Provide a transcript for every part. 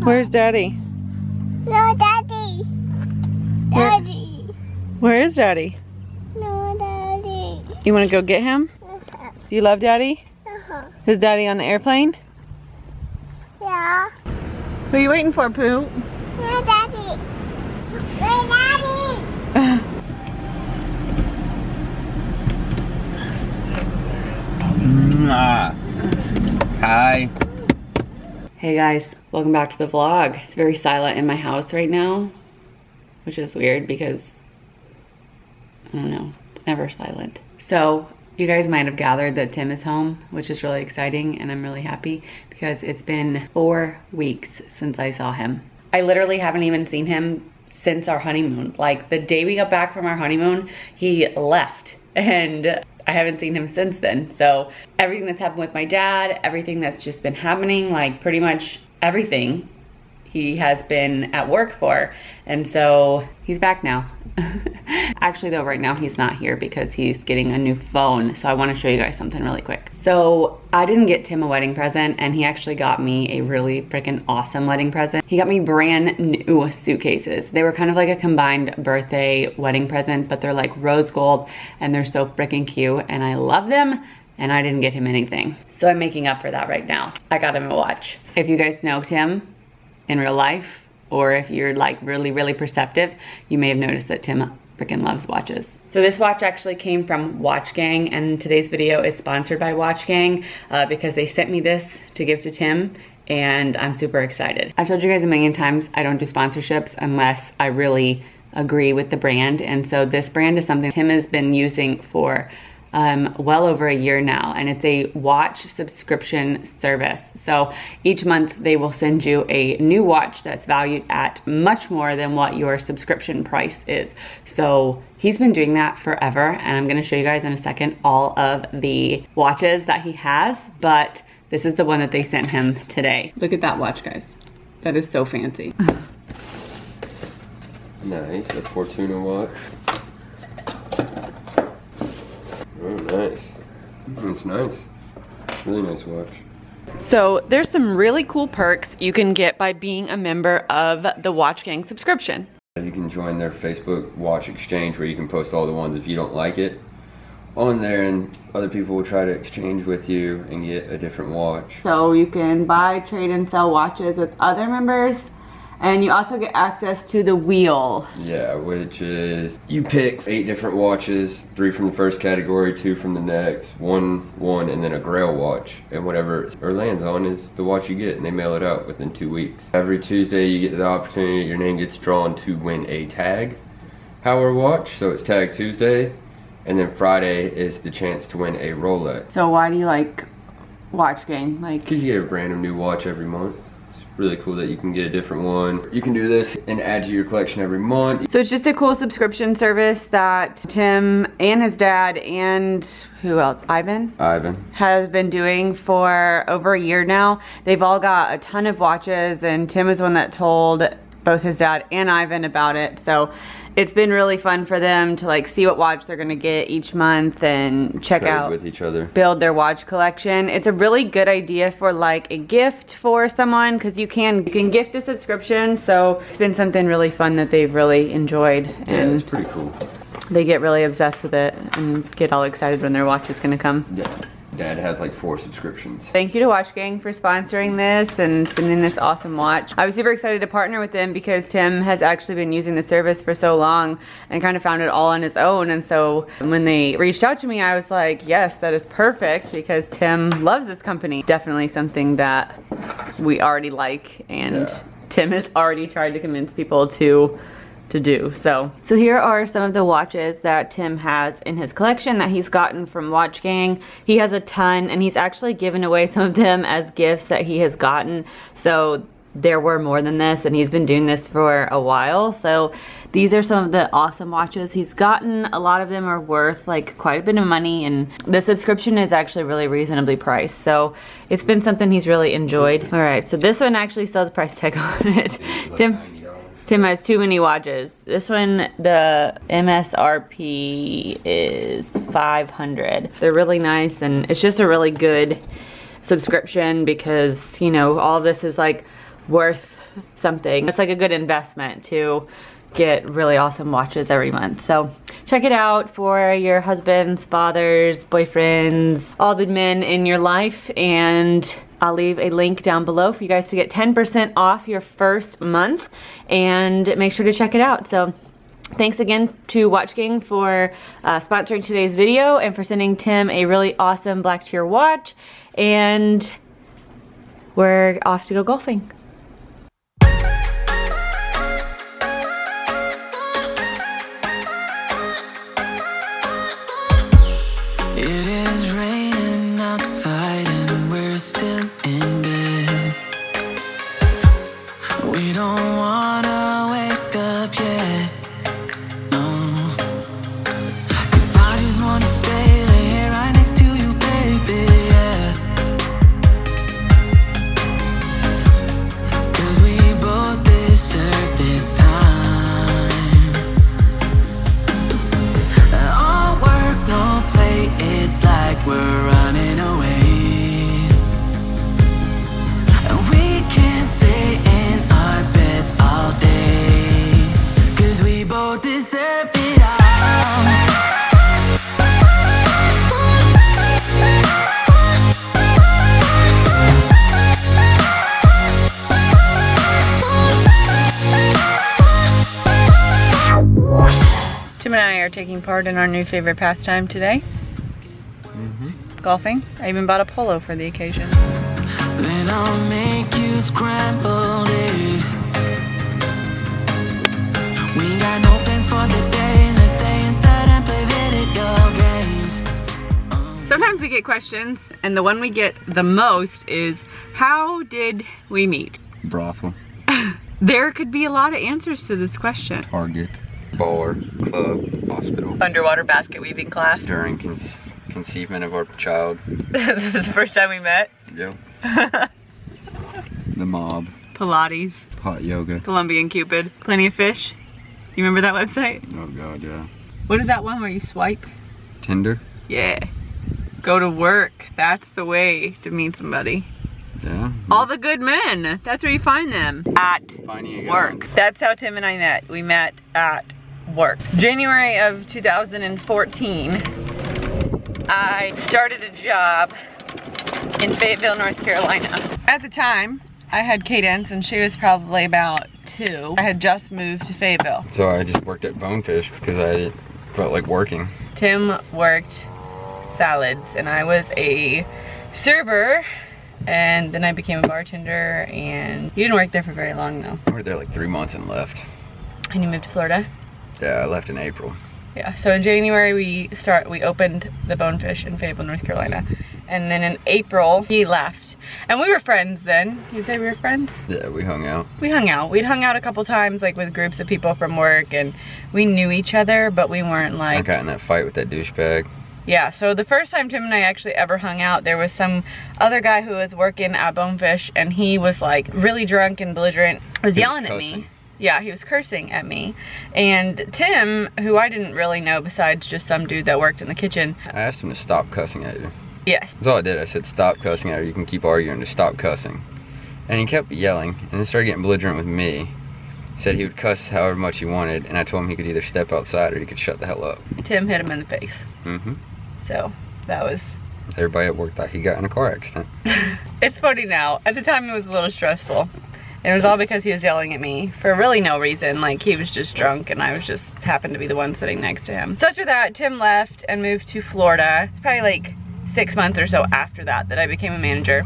Where's Daddy? No, Daddy. Daddy. Where is Daddy? No, Daddy. You want to go get him? Do you love Daddy? Is Daddy on the airplane? Yeah. Who are you waiting for, Pooh? No, Daddy. No, Daddy. Hi. Hey guys, welcome back to the vlog. It's very silent in my house right now, which is weird because, I don't know, it's never silent. So, you guys might have gathered that Tim is home, which is really exciting, and I'm really happy because it's been 4 weeks since I saw him. I literally haven't even seen him since our honeymoon. Like, the day we got back from our honeymoon, he left, and I haven't seen him since then. So everything that's happened with my dad, everything that's just been happening, like pretty much everything, he has been at work for. And so he's back now. Actually though, right now he's not here because he's getting a new phone. So I want to show you guys something really quick. So I didn't get Tim a wedding present, and he actually got me a really freaking awesome wedding present. He got me brand new suitcases. They were kind of like a combined birthday wedding present, but they're like rose gold and they're so freaking cute and I love them, and I didn't get him anything. So I'm making up for that right now. I got him a watch. If you guys know Tim in real life, or if you're like really perceptive, you may have noticed that Tim freaking loves watches. So this watch actually came from Watch Gang, and today's video is sponsored by Watch Gang because they sent me this to give to Tim, and I'm super excited. I've told you guys a million times I don't do sponsorships unless I really agree with the brand, and so this brand is something Tim has been using for well over a year now, and it's a watch subscription service. So each month they will send you a new watch that's valued at much more than what your subscription price is. So he's been doing that forever, and I'm gonna show you guys in a second all of the watches that he has, but this is the one that they sent him today. Look at that watch, guys. That is so fancy. Nice, a Fortuna watch. Oh, nice. It's nice. Really nice watch. So there's some really cool perks you can get by being a member of the Watch Gang subscription. You can join their Facebook watch exchange where you can post all the ones if you don't like it on there, and other people will try to exchange with you and get a different watch. So you can buy, trade, and sell watches with other members, and you also get access to the wheel. Yeah, which is, you pick 8 different watches, 3 from the first category, 2 from the next, one, and then a grail watch. And whatever it lands on is the watch you get, and they mail it out within 2 weeks. Every Tuesday you get the opportunity, your name gets drawn to win a Tag Heuer watch, so it's Tag Tuesday. And then Friday is the chance to win a Rolex. So why do you like Watch Gang? Like, because you get a brand new watch every month. Really cool that you can get a different one. You can do this and add to your collection every month. So it's just a cool subscription service that Tim and his dad and who else? Ivan have been doing for over a year now. They've all got a ton of watches, and Tim is one that told both his dad and Ivan about it. So it's been really fun for them to like see what watch they're gonna get each month and check out with each other, build their watch collection. It's a really good idea for like a gift for someone, because you can gift a subscription. So it's been something really fun that they've really enjoyed. Yeah, and it's pretty cool. They get really obsessed with it and get all excited when their watch is gonna come. Yeah. Dad has like 4 subscriptions. Thank you to Watch Gang for sponsoring this and sending this awesome watch. I was super excited to partner with them because Tim has actually been using the service for so long and kind of found it all on his own. And so when they reached out to me, I was like, yes, that is perfect, because Tim loves this company. Definitely something that we already like, and yeah, Tim has already tried to convince people to do. So here are some of the watches that Tim has in his collection that he's gotten from Watch Gang. He has a ton, and he's actually given away some of them as gifts that he has gotten. So there were more than this, and he's been doing this for a while. So these are some of the awesome watches he's gotten. A lot of them are worth like quite a bit of money, and the subscription is actually really reasonably priced. So it's been something he's really enjoyed. All right, so this one actually still has a price tag on it. Tim has too many watches. This one, the MSRP is $500. They're really nice, and it's just a really good subscription because, you know, all of this is like worth something. It's like a good investment to get really awesome watches every month. So check it out for your husbands, fathers, boyfriends, all the men in your life. And I'll leave a link down below for you guys to get 10% off your first month, and make sure to check it out. So thanks again to Watch Gang for sponsoring today's video and for sending Tim a really awesome black tier watch. And we're off to go golfing. It is raining outside and we're still in bed. We don't wanna wake up yet, no. 'Cause I just wanna stay here right next to you, baby, yeah. 'Cause we both deserve this time. All work, no play, it's like we're running away. And we can't stay in our beds all day. 'Cause we both deserve it all. Tim and I are taking part in our new favorite pastime today. Golfing. I even bought a polo for the occasion. Then I'll make you scrambled eggs. We got no plans for the day. Let's stay inside and play video games. Sometimes we get questions, and the one we get the most is, how did we meet? Brothel, There could be a lot of answers to this question. Target, bar, club, hospital. Underwater basket weaving class. During conceivement of our child. This is the first time we met. Yep. The mob. Pilates. Hot yoga. Colombian Cupid. Plenty of Fish. You remember that website? Oh god, yeah. What is that one where you swipe? Tinder. Yeah. Go to work. That's the way to meet somebody. Yeah. All the good men. That's where you find them. At Finding a work. That's how Tim and I met. We met at work. January of 2014, I started a job in Fayetteville, North Carolina. At the time, I had Cadence and she was probably about 2. I had just moved to Fayetteville. So I just worked at Bonefish because I felt like working. Tim worked salads and I was a server, and then I became a bartender, and you didn't work there for very long though. I worked there like 3 months and left. And you moved to Florida? Yeah, I left in April. Yeah, so in January we opened the Bonefish in Fayetteville, North Carolina. And then in April, he left. And we were friends then. You'd say we were friends? Yeah, we hung out. We hung out. We'd hung out a couple times, like with groups of people from work, and we knew each other, but we weren't like... I got in that fight with that douchebag. Yeah, so the first time Tim and I actually ever hung out, there was some other guy who was working at Bonefish, and he was like really drunk and belligerent, was yelling at me. Yeah, he was cursing at me. And Tim, who I didn't really know besides just some dude that worked in the kitchen. I asked him to stop cussing at you. Yes. That's all I did. I said, stop cussing at her. You can keep arguing. Just stop cussing. And he kept yelling and then started getting belligerent with me. Said he would cuss however much he wanted, and I told him he could either step outside or he could shut the hell up. Tim hit him in the face. Mm-hmm. So that was... Everybody at work thought he got in a car accident. It's funny now. At the time it was a little stressful. And it was all because he was yelling at me for really no reason. Like, he was just drunk and I was just happened to be the one sitting next to him. So after that, Tim left and moved to Florida. Probably like 6 months or so after that I became a manager.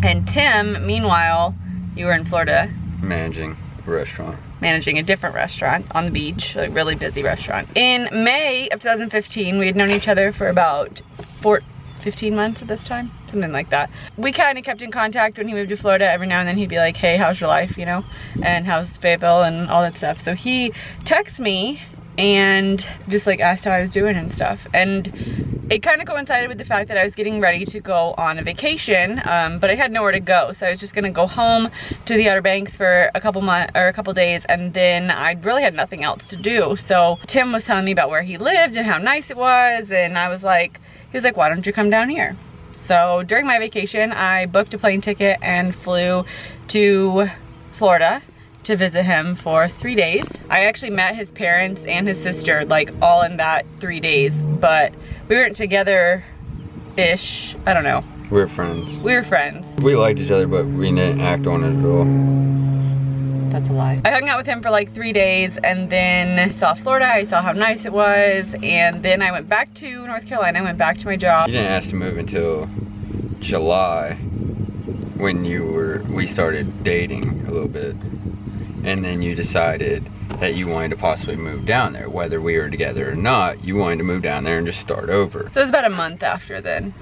And Tim, meanwhile, you were in Florida. Managing a restaurant. Managing a different restaurant on the beach, a really busy restaurant. In May of 2015, we had known each other for about 15 months at this time, something like that. We kind of kept in contact when he moved to Florida. Every now and then he'd be like, hey, how's your life, you know, and how's Fayetteville and all that stuff. So he texted me and just like asked how I was doing and stuff. And it kind of coincided with the fact that I was getting ready to go on a vacation, but I had nowhere to go. So I was just gonna go home to the Outer Banks for a couple days, and then I really had nothing else to do. So Tim was telling me about where he lived and how nice it was, and I was like, he was like, why don't you come down here? So during my vacation, I booked a plane ticket and flew to Florida to visit him for 3 days. I actually met his parents and his sister like all in that 3 days, but we weren't together-ish. I don't know. We were friends. We were friends. We liked each other, but we didn't act on it at all. That's a lie. I hung out with him for like 3 days and then saw Florida. I saw how nice it was, and then I went back to North Carolina. I went back to my job. You didn't ask to move until July when we started dating a little bit. And then you decided that you wanted to possibly move down there. Whether we were together or not, you wanted to move down there and just start over. So it was about a month after then.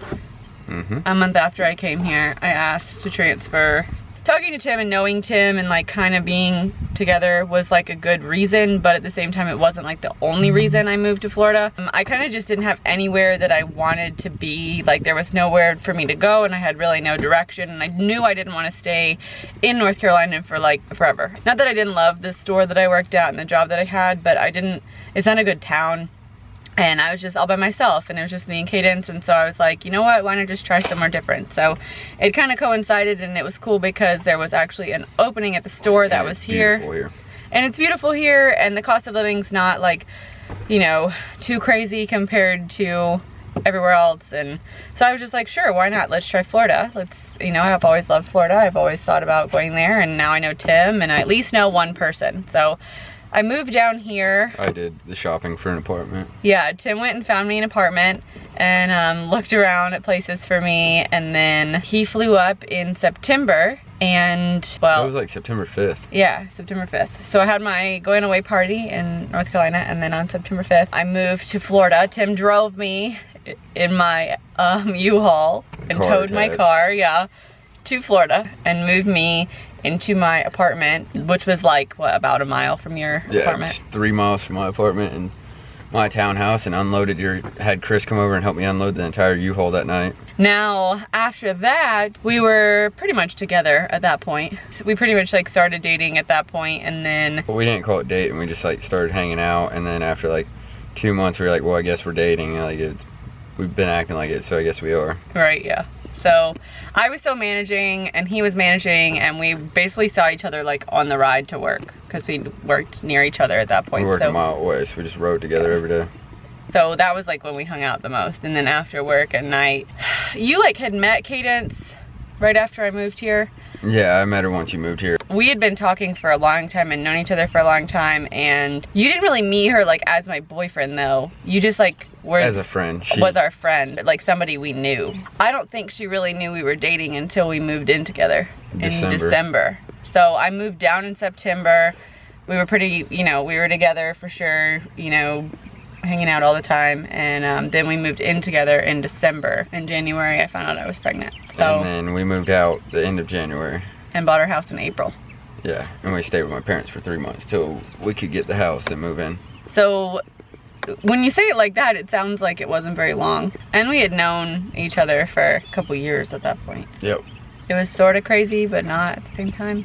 A month after I came here, I asked to transfer. Talking to Tim and knowing Tim and like kind of being together was like a good reason, but at the same time it wasn't like the only reason I moved to Florida. I kind of just didn't have anywhere that I wanted to be. Like there was nowhere for me to go and I had really no direction, and I knew I didn't want to stay in North Carolina for like forever. Not that I didn't love the store that I worked at and the job that I had, but it's not a good town. And I was just all by myself, and it was just me and Cadence, and so I was like, you know what, why not just try somewhere different? So it kind of coincided, and it was cool because there was actually an opening at the store that was here. And it's beautiful here, and the cost of living's not like, you know, too crazy compared to everywhere else. And so I was just like, sure, why not? Let's try Florida. You know, I've always loved Florida. I've always thought about going there, and now I know Tim, and I at least know one person. So I moved down here. I did the shopping for an apartment. Yeah, Tim went and found me an apartment and looked around at places for me, and then he flew up in September, and well, it was like September 5th. Yeah, September 5th. So I had my going away party in North Carolina, and then on September 5th I moved to Florida. Tim drove me in my U-Haul and towed my car, yeah, to Florida and moved me into my apartment, which was like, what, about a mile from your apartment? Yeah, 3 miles from my apartment and my townhouse, and had Chris come over and help me unload the entire U-Haul that night. Now, after that, we were pretty much together at that point. So we pretty much like started dating at that point, and then... But we didn't call it dating, we just like started hanging out, and then after like 2 months we were like, well, I guess we're dating. Like we've been acting like it, so I guess we are. Right, yeah. So I was still managing and he was managing, and we basically saw each other like on the ride to work because we worked near each other at that point. We worked a mile away, so we just rode together every day. So that was like when we hung out the most. And then after work at night, you like had met Cadence right after I moved here. Yeah, I met her once you moved here. We had been talking for a long time and known each other for a long time, and you didn't really meet her like as my boyfriend though. You just like as a friend. Was our friend, like somebody we knew. I don't think she really knew we were dating until we moved in together in December. So I moved down in September. We were pretty, you know, we were together for sure, you know, hanging out all the time, and then we moved in together in December. In January I found out I was pregnant. So, and then we moved out the end of January. And bought our house in April. Yeah, and we stayed with my parents for 3 months till we could get the house and move in. So when you say it like that, it sounds like it wasn't very long. And we had known each other for a couple years at that point. Yep. It was sort of crazy, but not at the same time.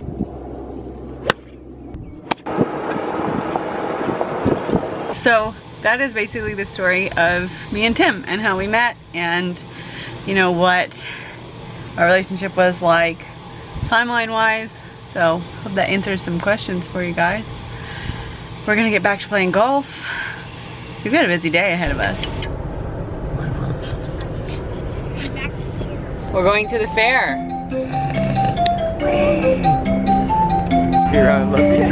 So that is basically the story of me and Tim and how we met, and you know what our relationship was like timeline wise. So hope that answers some questions for you guys. We're gonna get back to playing golf. We've got a busy day ahead of us. We're going to the fair. Here, I love you,